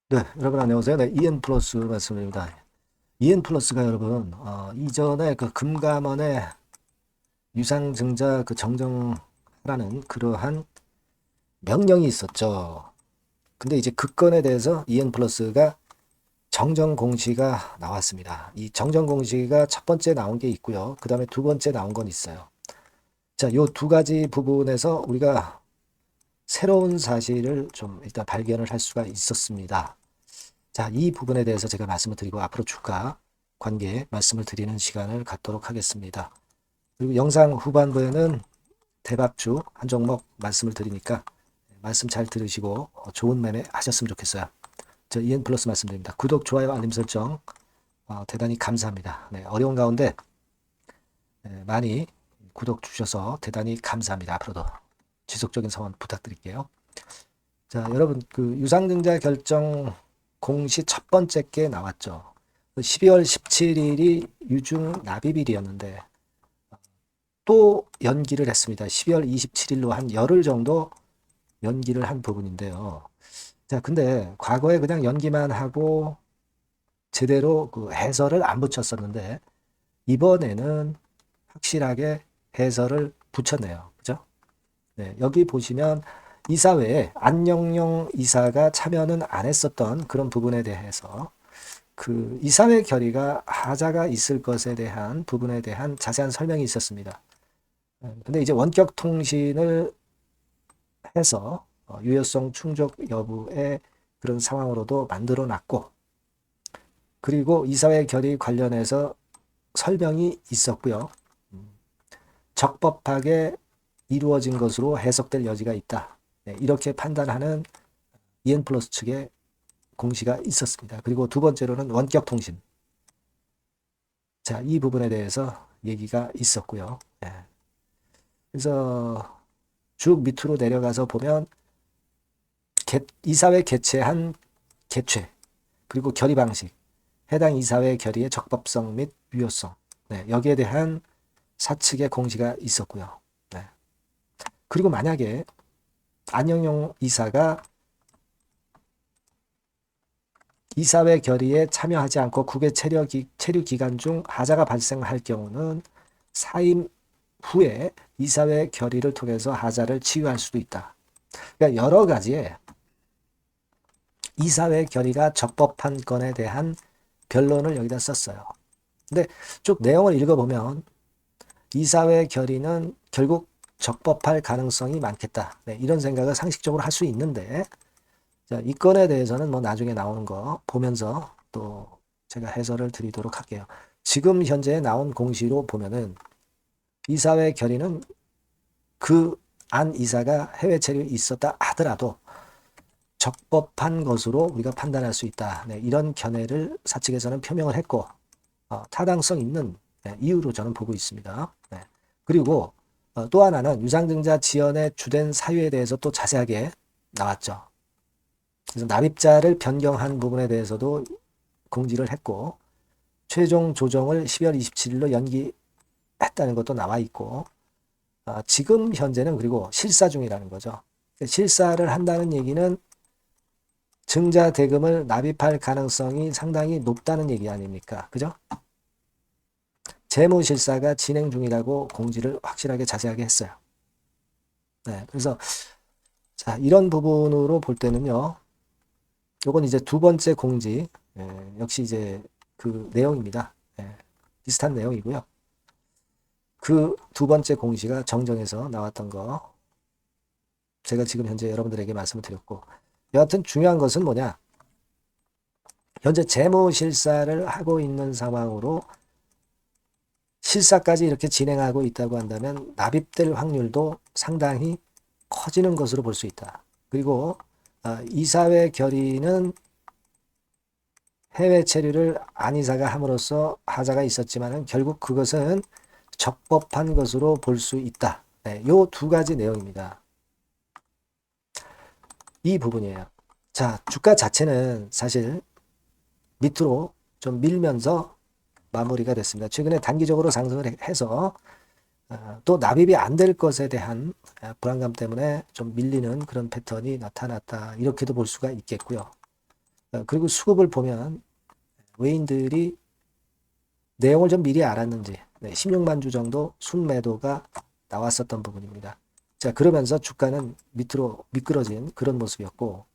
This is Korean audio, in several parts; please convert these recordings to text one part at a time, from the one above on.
네, 여러분 안녕하세요. 네, EN 플러스 말씀드립니다. EN 플러스가 여러분, 이전에 그 금감원의 유상증자 그 정정하라는 그러한 명령이 있었죠. 근데 이제 그 건에 대해서 EN 플러스가 정정 공시가 나왔습니다. 이 정정 공시가 첫 번째 나온 게 있고요. 그 다음에 두 번째 나온 건 있어요. 자, 요 두 가지 부분에서 우리가 새로운 사실을 좀 일단 발견을 할 수가 있었습니다. 자, 이 부분에 대해서 제가 말씀을 드리고 앞으로 주가 관계 말씀을 드리는 시간을 갖도록 하겠습니다. 그리고 영상 후반부에는 대박주 한 종목 말씀을 드리니까 말씀 잘 들으시고 좋은 매매 하셨으면 좋겠어요. 저 EN 플러스 말씀드립니다. 구독, 좋아요, 알림 설정 대단히 감사합니다. 네, 어려운 가운데 많이 구독 주셔서 대단히 감사합니다. 앞으로도 지속적인 성원 부탁드릴게요. 자, 여러분 그 유상증자 결정 공시 첫 번째 게 나왔죠. 12월 17일이 유중 납입일이었는데 또 연기를 했습니다. 12월 27일로 한 열흘 정도 연기를 한 부분인데요. 자, 근데 과거에 그냥 연기만 하고 제대로 그 해설을 안 붙였었는데 이번에는 확실하게 해설을 붙였네요. 그죠? 네, 여기 보시면 이사회에 안영용 이사가 참여는 안 했었던 그런 부분에 대해서 그 이사회 결의가 하자가 있을 것에 대한 부분에 대한 자세한 설명이 있었습니다. 근데 이제 원격 통신을 해서 유효성 충족 여부의 그런 상황으로도 만들어 놨고, 그리고 이사회 결의 관련해서 설명이 있었고요. 적법하게 이루어진 것으로 해석될 여지가 있다. 네, 이렇게 판단하는 EN 플러스 측의 공시가 있었습니다. 그리고 두 번째로는 원격 통신. 자, 이 부분에 대해서 얘기가 있었고요. 네. 그래서 쭉 밑으로 내려가서 보면 이사회 개최한 개최 그리고 결의 방식, 해당 이사회 결의의 적법성 및 유효성, 네, 여기에 대한 사측의 공시가 있었고요. 네. 그리고 만약에 안영용 이사가 이사회 결의에 참여하지 않고 국외 체류 기간 중 하자가 발생할 경우는 사임 후에 이사회 결의를 통해서 하자를 치유할 수도 있다. 그러니까 여러 가지의 이사회 결의가 적법한 건에 대한 변론을 여기다 썼어요. 근데 쭉 내용을 읽어보면 이사회 결의는 결국 적법할 가능성이 많겠다. 네, 이런 생각을 상식적으로 할 수 있는데 자, 이 건에 대해서는 뭐 나중에 나오는 거 보면서 또 제가 해설을 드리도록 할게요. 지금 현재 나온 공시로 보면은 이사회 결의는 그 안 이사가 해외 체류에 있었다 하더라도 적법한 것으로 우리가 판단할 수 있다. 네, 이런 견해를 사측에서는 표명을 했고 타당성 있는 이유로 저는 보고 있습니다. 네. 그리고 또 하나는 유상증자 지연의 주된 사유에 대해서 또 자세하게 나왔죠. 그래서 납입자를 변경한 부분에 대해서도 공지를 했고 최종 조정을 12월 27일로 연기했다는 것도 나와 있고 지금 현재는 그리고 실사 중이라는 거죠. 실사를 한다는 얘기는 증자 대금을 납입할 가능성이 상당히 높다는 얘기 아닙니까? 그죠? 재무실사가 진행 중이라고 공지를 확실하게 자세하게 했어요. 네, 그래서 자, 이런 부분으로 볼 때는요. 요건 이제 두 번째 공지 역시 이제 그 내용입니다. 비슷한 내용이고요. 그 두 번째 공시가 정정에서 나왔던 거 제가 지금 현재 여러분들에게 말씀을 드렸고 여하튼 중요한 것은 뭐냐 현재 재무실사를 하고 있는 상황으로 실사까지 이렇게 진행하고 있다고 한다면 납입될 확률도 상당히 커지는 것으로 볼 수 있다. 그리고 이사회 결의는 해외 체류를 안이사가 함으로써 하자가 있었지만 결국 그것은 적법한 것으로 볼 수 있다. 네, 요 두 가지 내용입니다. 이 부분이에요. 자, 주가 자체는 사실 밑으로 좀 밀면서 마무리가 됐습니다. 최근에 단기적으로 상승을 해서 또 납입이 안 될 것에 대한 불안감 때문에 좀 밀리는 그런 패턴이 나타났다. 이렇게도 볼 수가 있겠고요. 그리고 수급을 보면 외인들이 내용을 좀 미리 알았는지 16만 주 정도 순매도가 나왔었던 부분입니다. 자, 그러면서 주가는 밑으로 미끄러진 그런 모습이었고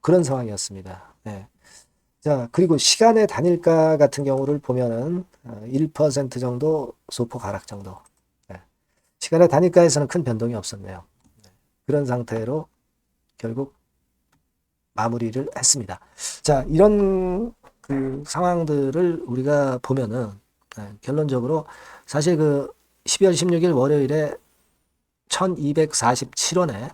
그런 상황이었습니다. 네. 자, 그리고 시간의 단일가 같은 경우를 보면은 1% 정도 소폭 하락 정도. 네. 시간의 단일가에서는 큰 변동이 없었네요. 네. 그런 상태로 결국 마무리를 했습니다. 자, 이런 그 상황들을 우리가 보면은 결론적으로 사실 그 12월 16일 월요일에 1247원에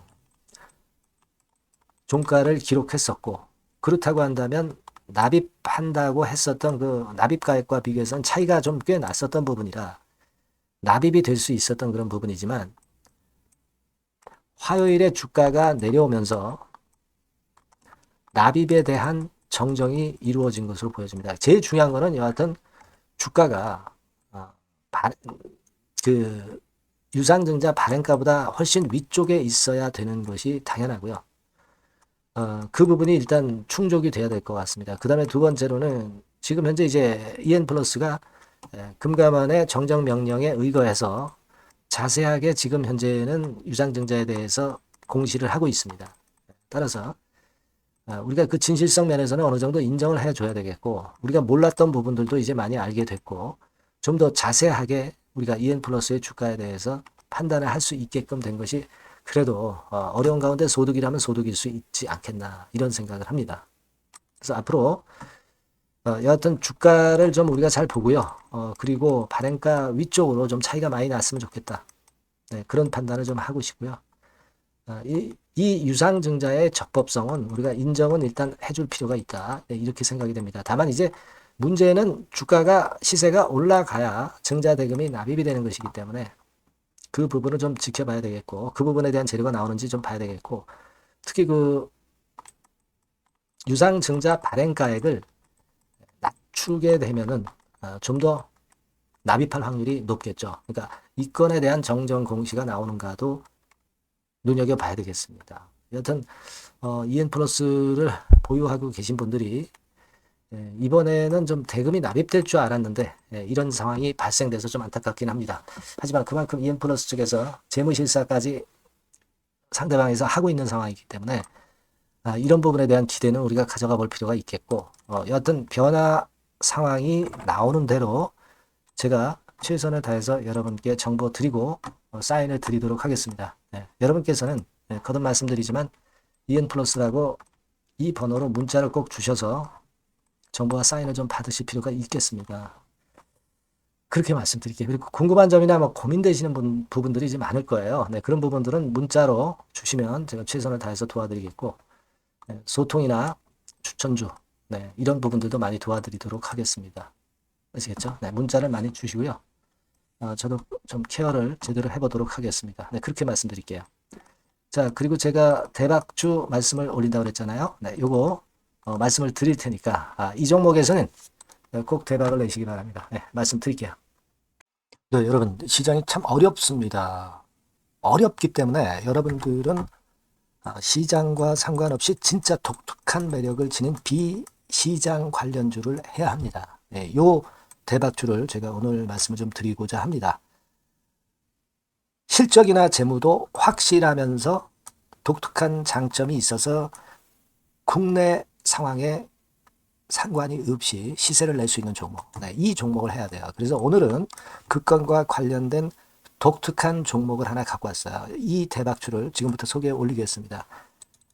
종가를 기록했었고, 그렇다고 한다면 납입한다고 했었던 그 납입가액과 비교해서는 차이가 좀 꽤 났었던 부분이라 납입이 될 수 있었던 그런 부분이지만 화요일에 주가가 내려오면서 납입에 대한 정정이 이루어진 것으로 보여집니다. 제일 중요한 거는 여하튼 주가가 그 유상증자 발행가보다 훨씬 위쪽에 있어야 되는 것이 당연하고요. 그 부분이 일단 충족이 돼야 될 것 같습니다. 그 다음에 두 번째로는 지금 현재 이제 EN플러스가 금감원의 정정 명령에 의거해서 자세하게 지금 현재는 유상증자에 대해서 공시를 하고 있습니다. 따라서 우리가 그 진실성 면에서는 어느 정도 인정을 해줘야 되겠고, 우리가 몰랐던 부분들도 이제 많이 알게 됐고, 좀 더 자세하게 우리가 EN플러스의 주가에 대해서 판단을 할 수 있게끔 된 것이 그래도 어려운 가운데 소득이라면 소득일 수 있지 않겠나 이런 생각을 합니다. 그래서 앞으로 여하튼 주가를 좀 우리가 잘 보고요. 그리고 발행가 위쪽으로 좀 차이가 많이 났으면 좋겠다. 네, 그런 판단을 좀 하고 싶고요. 이 유상증자의 적법성은 우리가 인정은 일단 해줄 필요가 있다. 네, 이렇게 생각이 됩니다. 다만 이제 문제는 주가가 시세가 올라가야 증자대금이 납입이 되는 것이기 때문에 그 부분을 좀 지켜봐야 되겠고, 그 부분에 대한 재료가 나오는지 좀 봐야 되겠고, 특히 그 유상증자 발행가액을 낮추게 되면은 좀 더 납입할 확률이 높겠죠. 그러니까 이 건에 대한 정정 공시가 나오는가도 눈여겨봐야 되겠습니다. 여튼 EN플러스를 보유하고 계신 분들이 이번에는 좀 대금이 납입될 줄 알았는데 이런 상황이 발생돼서 좀 안타깝긴 합니다. 하지만 그만큼 EN플러스 측에서 재무실사까지 상대방에서 하고 있는 상황이기 때문에 이런 부분에 대한 기대는 우리가 가져가 볼 필요가 있겠고, 여하튼 변화 상황이 나오는 대로 제가 최선을 다해서 여러분께 정보 드리고 사인을 드리도록 하겠습니다. 여러분께서는 거듭 말씀드리지만 EN플러스라고 이 번호로 문자를 꼭 주셔서 정보와 사인을 좀 받으실 필요가 있겠습니다. 그렇게 말씀드릴게요. 그리고 궁금한 점이나 뭐 고민되시는 부분들이 이제 많을 거예요. 그런 부분들은 문자로 주시면 제가 최선을 다해서 도와드리겠고, 소통이나 추천주, 이런 부분들도 많이 도와드리도록 하겠습니다. 아시겠죠? 문자를 많이 주시고요. 저도 좀 케어를 제대로 해보도록 하겠습니다. 그렇게 말씀드릴게요. 자, 그리고 제가 대박주 말씀을 올린다고 그랬잖아요. 요거 말씀을 드릴 테니까 이 종목에서는 꼭 대박을 내시기 바랍니다. 말씀드릴게요. 여러분, 시장이 참 어렵습니다. 어렵기 때문에 여러분들은 시장과 상관없이 진짜 독특한 매력을 지닌 비시장 관련주를 해야 합니다. 요 대박주를 제가 오늘 말씀을 좀 드리고자 합니다. 실적이나 재무도 확실하면서 독특한 장점이 있어서 국내 상황에 상관이 없이 시세를 낼 수 있는 종목, 이 종목을 해야 돼요. 그래서 오늘은 그 건과 관련된 독특한 종목을 하나 갖고 왔어요. 이 대박주를 지금부터 소개해 올리겠습니다.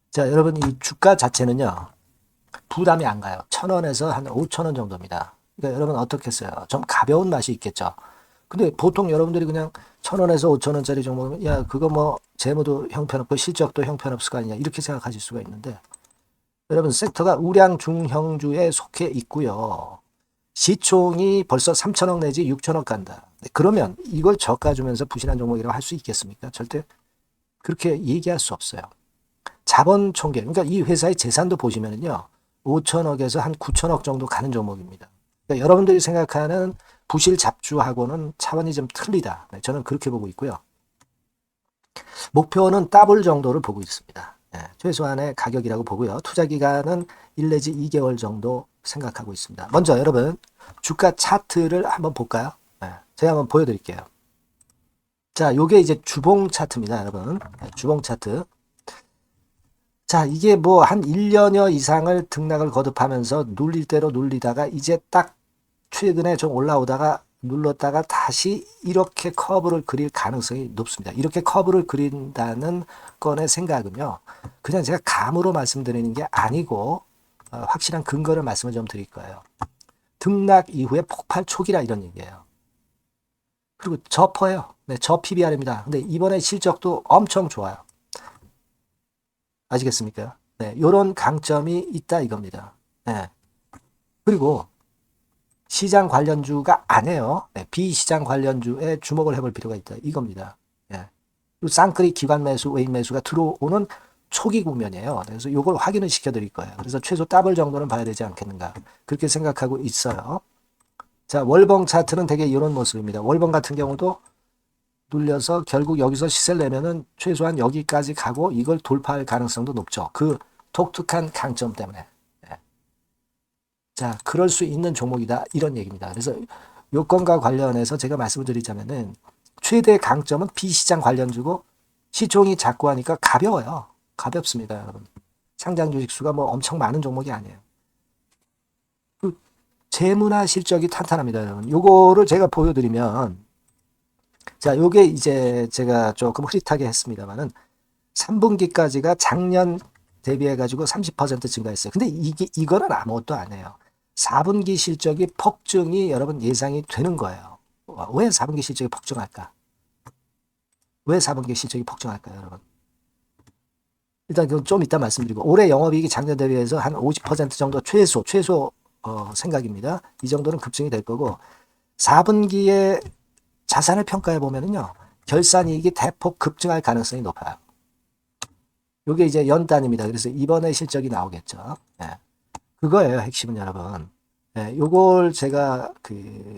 자, 여러분, 이 주가 자체는요 부담이 안 가요. 1,000원에서 한 5,000원 정도입니다. 그러니까 여러분 어떻겠어요? 좀 가벼운 맛이 있겠죠. 근데 보통 여러분들이 그냥 1,000원에서 5,000원짜리 종목이면 야, 그거 뭐 재무도 형편없고 실적도 형편없을 거 아니냐 이렇게 생각하실 수가 있는데, 여러분 섹터가 우량 중형주에 속해 있고요. 시총이 벌써 3천억 내지 6천억 간다. 그러면 이걸 저가 주면서 부실한 종목이라고 할 수 있겠습니까? 절대 그렇게 얘기할 수 없어요. 자본 총계, 그러니까 이 회사의 재산도 보시면은요 5천억에서 한 9천억 정도 가는 종목입니다. 그러니까 여러분들이 생각하는 부실 잡주하고는 차원이 좀 틀리다. 저는 그렇게 보고 있고요. 목표는 더블 정도를 보고 있습니다. 최소한의 가격이라고 보고요. 투자 기간은 1 내지 2개월 정도 생각하고 있습니다. 먼저 여러분 주가 차트를 한번 볼까요? 제가 한번 보여드릴게요. 자, 요게 이제 주봉 차트입니다, 여러분. 주봉 차트. 자, 이게 뭐 한 1년여 이상을 등락을 거듭하면서 눌릴 대로 눌리다가 이제 딱 최근에 좀 올라오다가 눌렀다가 다시 이렇게 커브를 그릴 가능성이 높습니다. 이렇게 커브를 그린다는 건의 생각은요, 그냥 제가 감으로 말씀드리는 게 아니고 확실한 근거를 말씀을 좀 드릴 거예요. 등락 이후에 폭발 초기라 이런 얘기예요. 그리고 저퍼예요. 저 PBR입니다. 근데 이번에 실적도 엄청 좋아요. 아시겠습니까? 요런 강점이 있다 이겁니다. 그리고 시장 관련주가 아니에요. 비시장 관련주에 주목을 해볼 필요가 있다 이겁니다. 그리고 쌍끌이 기관 매수, 외인 매수가 들어오는 초기 국면이에요. 그래서 이걸 확인을 시켜드릴 거예요. 그래서 최소 더블 정도는 봐야 되지 않겠는가 그렇게 생각하고 있어요. 자, 월봉 차트는 되게 이런 모습입니다. 월봉 같은 경우도 눌려서 결국 여기서 시세를 내면은 최소한 여기까지 가고 이걸 돌파할 가능성도 높죠. 그 독특한 강점 때문에. 자, 그럴 수 있는 종목이다 이런 얘기입니다. 그래서 요건과 관련해서 제가 말씀을 드리자면은 최대 강점은 비시장 관련주고 시총이 작고 하니까 가벼워요. 가볍습니다, 여러분. 상장 주식 수가 뭐 엄청 많은 종목이 아니에요. 재무나 실적이 탄탄합니다, 여러분. 요거를 제가 보여드리면, 자, 요게 이제 제가 조금 흐릿하게 했습니다만은 3분기까지가 작년 대비해가지고 30% 증가했어요. 근데 이거는 아무것도 아니에요. 4분기 실적이 폭증이 여러분 예상이 되는 거예요. 왜 4분기 실적이 폭증할까? 왜 4분기 실적이 폭증할까요, 여러분? 일단 그건 좀 이따 말씀드리고, 올해 영업이익이 작년 대비해서 한 50% 정도 최소 생각입니다. 이 정도는 급증이 될 거고, 4분기에 자산을 평가해 보면은요, 결산이익이 대폭 급증할 가능성이 높아요. 요게 이제 연단입니다. 그래서 이번에 실적이 나오겠죠. 그거예요, 핵심은 여러분. 요걸 제가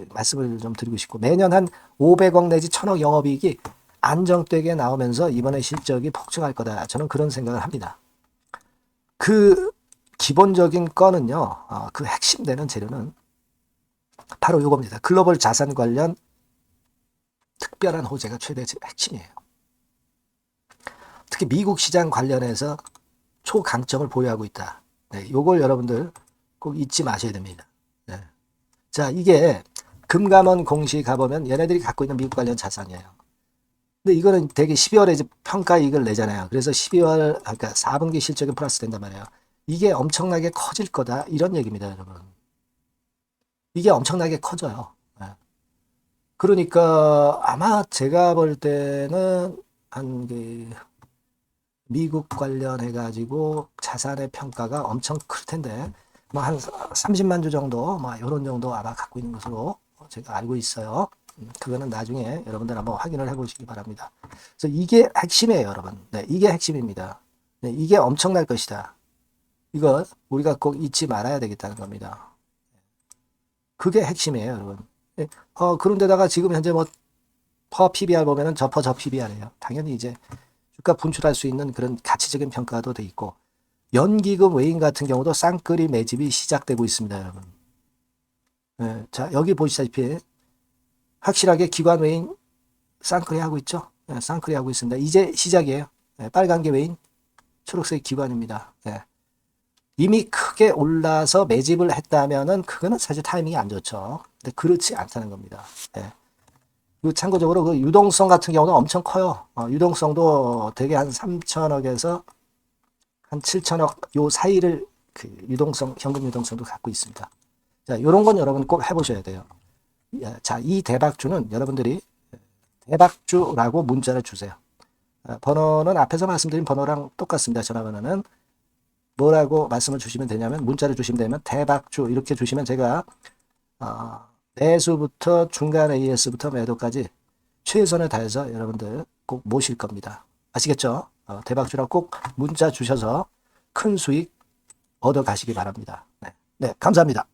말씀을 좀 드리고 싶고, 매년 한 500억 내지 1000억 영업이익이 안정되게 나오면서 이번에 실적이 폭증할 거다. 저는 그런 생각을 합니다. 그 기본적인 건은요, 그 핵심 되는 재료는 바로 요겁니다. 글로벌 자산 관련 특별한 호재가 최대 핵심이에요. 특히 미국 시장 관련해서 초강점을 보유하고 있다. 요걸 여러분들 꼭 잊지 마셔야 됩니다. 자, 이게 금감원 공시 가보면 얘네들이 갖고 있는 미국 관련 자산이에요. 근데 이거는 되게 12월에 이제 평가이익을 내잖아요. 그래서 12월, 그러니까 4분기 실적이 플러스 된단 말이에요. 이게 엄청나게 커질 거다. 이런 얘기입니다, 여러분. 이게 엄청나게 커져요. 그러니까 아마 제가 볼 때는 한 미국 관련해가지고 자산의 평가가 엄청 클 텐데, 뭐 한 30만 주 정도, 뭐 이런 정도 아마 갖고 있는 것으로 제가 알고 있어요. 그거는 나중에 여러분들 한번 확인을 해보시기 바랍니다. 그래서 이게 핵심이에요, 여러분. 이게 핵심입니다. 이게 엄청날 것이다. 이거 우리가 꼭 잊지 말아야 되겠다는 겁니다. 그게 핵심이에요, 여러분. 그런데다가 지금 현재 뭐 퍼 PBR 보면은 저 PBR이에요. 당연히 이제 주가 분출할 수 있는 그런 가치적인 평가도 돼 있고, 연기금 외인 같은 경우도 쌍끌이 매집이 시작되고 있습니다, 여러분. 자, 여기 보시다시피 확실하게 기관 외인 쌍끌이 하고 있죠. 쌍끌이 하고 있습니다. 이제 시작이에요. 빨간 게 외인, 초록색 기관입니다. 이미 크게 올라서 매집을 했다면은 그거는 사실 타이밍이 안 좋죠. 근데 그렇지 않다는 겁니다. 그리고 참고적으로 그 유동성 같은 경우는 엄청 커요. 유동성도 되게 한 3천억에서 한 7천억 요 사이를 유동성, 현금 유동성도 갖고 있습니다. 자, 요런 건 여러분 꼭 해보셔야 돼요. 자, 이 대박주는 여러분들이 대박주라고 문자를 주세요. 번호는 앞에서 말씀드린 번호랑 똑같습니다. 전화번호는 뭐라고 말씀을 주시면 되냐면, 문자를 주시면 되면 대박주 이렇게 주시면 제가 매수부터 중간 AS부터 매도까지 최선을 다해서 여러분들 꼭 모실 겁니다. 아시겠죠? 대박주라고 꼭 문자 주셔서 큰 수익 얻어 가시기 바랍니다. 네, 감사합니다.